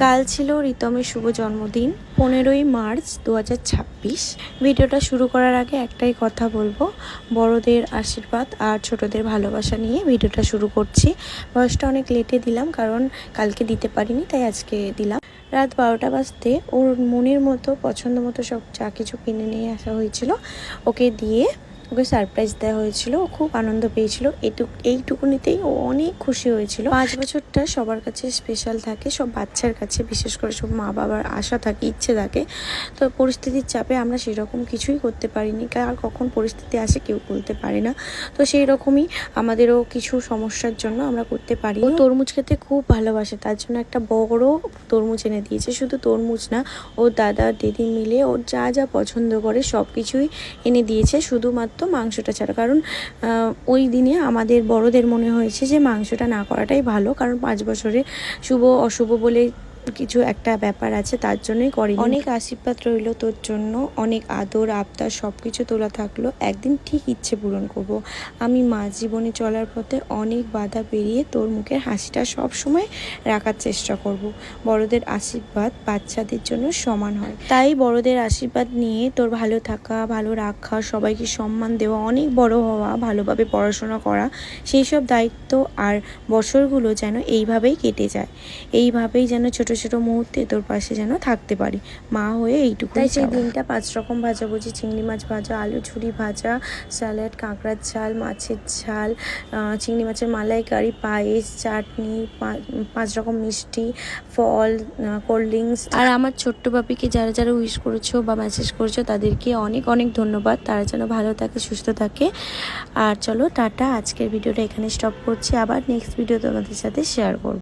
কাল ছিল রিতমের শুভ জন্মদিন 15ই মার্চ 2026। ভিডিওটা শুরু করার আগে একটাই কথা বলবো, বড়দের আশীর্বাদ আর ছোটদের ভালোবাসা নিয়ে ভিডিওটা শুরু করছি। বয়সটা অনেক লেটে দিলাম কারণ কালকে দিতে পারিনি, তাই আজকে দিলাম। রাত 12টা বাজতে ওর মনের মতো পছন্দ মতো সব যা কিছু কিনে নিয়ে আসা হয়েছিল ওকে দিয়ে ওকে সারপ্রাইজ দেওয়া হয়েছিল। ও খুব আনন্দ পেয়েছিল। এইটুকুনিতেই ও অনেক খুশি হয়েছিল। 5 বছরটা সবার কাছে স্পেশাল থাকে, সব বাচ্চার কাছে, বিশেষ করে সব মা বাবার আশা থাকে, ইচ্ছে থাকে। তো পরিস্থিতির চাপে আমরা সেরকম কিছুই করতে পারিনি, আর কখন পরিস্থিতি আসে কেউ বলতে পারে না। তো সেই রকমই আমাদেরও কিছু সমস্যার জন্য আমরা করতে পারি। ও তরমুজ খেতে খুব ভালোবাসে, তার জন্য একটা বড় তরমুজ এনে দিয়েছে। শুধু তরমুজ না, ও দাদা দিদি মিলে ওর যা যা পছন্দ করে সব কিছুই এনে দিয়েছে, শুধুমাত্র মাংসটা ছাড়া। কারণ ওই দিনে আমাদের বড়দের মনে হয়েছে যে মাংসটা না করাটাই ভালো, কারণ 5 বছরে শুভ অশুভ বলে কিছু একটা ব্যাপার আছে, তার জন্যই করি। অনেক আশীর্বাদ রইল তোর জন্য, অনেক আদর আবদার সব কিছু তোলা থাকলো। একদিন ঠিক ইচ্ছে পূরণ করব। আমি মা জীবনে চলার পথে অনেক বাধা পেরিয়ে তোর মুখের হাসিটা সব সময় রাখার চেষ্টা করব। বড়দের আশীর্বাদ বাচ্চাদের জন্য সমান হয়, তাই বড়দের আশীর্বাদ নিয়ে তোর ভালো থাকা, ভালো রাখা, সবাইকে সম্মান দেওয়া, অনেক বড় হওয়া, ভালোভাবে পড়াশোনা করা, সেই সব দায়িত্ব আর বছরগুলো যেন এইভাবেই কেটে যায়। এইভাবেই যেন ছোট ছোট মুহূর্তে তোর পাশে যেন থাকতে পারি মা হয়ে, এইটুকু। তাই সেই দিনটা 5 রকম ভাজাভুজি, চিংড়ি মাছ ভাজা, আলু ঝুরি ভাজা, স্যালাড, কাঁকড়ার ঝাল, মাছের ঝাল, চিংড়ি মাছের মালাইকারি, পায়েস, চাটনি, 5 রকম মিষ্টি, ফল, কোল্ড ড্রিঙ্কস। আর আমার ছোট্ট বাপিকে যারা যারা উইশ করেছো বা মেসেজ করেছো তাদেরকে অনেক অনেক ধন্যবাদ। তারা যেন ভালো থাকে, সুস্থ থাকে। আর চলো টাটা, আজকের ভিডিওটা এখানে স্টপ করছি। আবার নেক্সট ভিডিও তোমাদের সাথে শেয়ার করব।